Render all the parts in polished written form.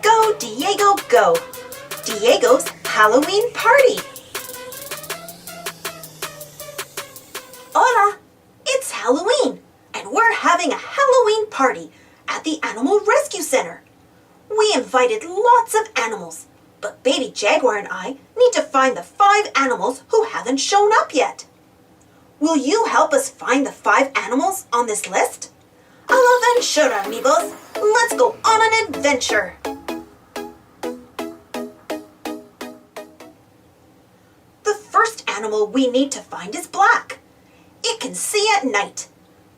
Go, Diego, go! Diego's Halloween party! Hola! It's Halloween, and we're having a Halloween party at the Animal Rescue Center. We invited lots of animals, but Baby Jaguar and I need to find the 5 animals who haven't shown up yet. Will you help us find the 5 animals on this list? A la aventura, amigos! Let's go on an adventure! The first animal we need to find is black. It can see at night.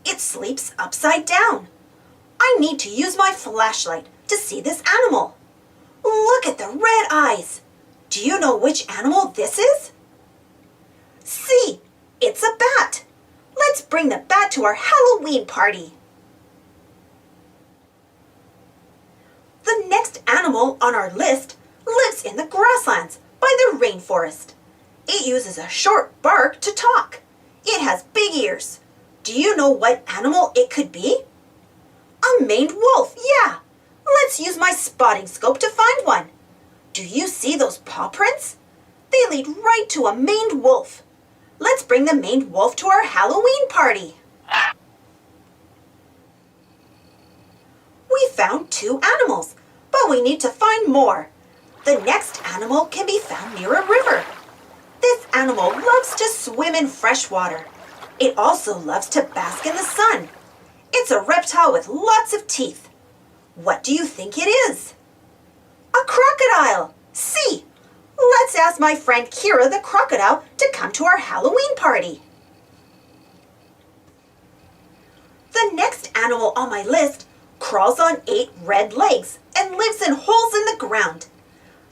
It sleeps upside down. I need to use my flashlight to see this animal. Look at the red eyes. Do you know which animal this is? See, it's a bat. Let's bring the bat to our Halloween party. The next animal on our list lives in the grasslands by the rainforest. It uses a short bark to talk. It has big ears. Do you know what animal it could be? A maned wolf, yeah. Let's use my spotting scope to find one. Do you see those paw prints? They lead right to a maned wolf. Let's bring the maned wolf to our Halloween party. We found 2 animals, but we need to find more. The next animal can be found near a river. This animal loves to swim in fresh water. It also loves to bask in the sun. It's a reptile with lots of teeth. What do you think it is? A crocodile! See! Let's ask my friend Kira the crocodile to come to our Halloween party. The next animal on my list crawls on 8 red legs and lives in holes in the ground.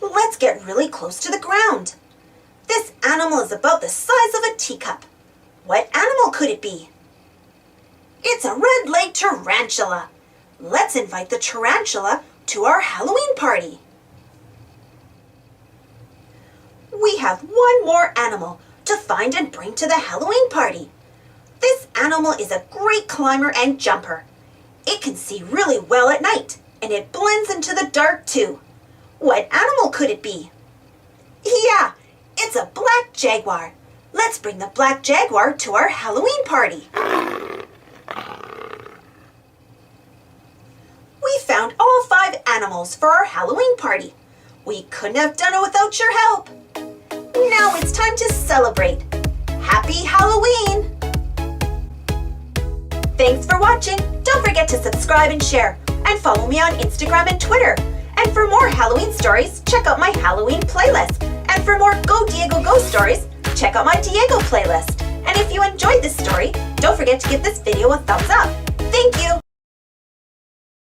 Let's get really close to the ground. This animal is about the size of a teacup. What animal could it be? It's a red-legged tarantula. Let's invite the tarantula to our Halloween party. We have one more animal to find and bring to the Halloween party. This animal is a great climber and jumper. It can see really well at night, and it blends into the dark too. What animal could it be? Yeah, it's a black jaguar. Let's bring the black jaguar to our Halloween party. We found all 5 animals for our Halloween party. We couldn't have done it without your help. Now it's time to celebrate. Happy Halloween! Thanks for watching. Don't forget to subscribe and share, and follow me on Instagram and Twitter. And for more Halloween stories, check out my Halloween playlist. And for more Go Diego Go stories, check out my Diego playlist. And if you enjoyed this story, don't forget to give this video a thumbs up. Thank you!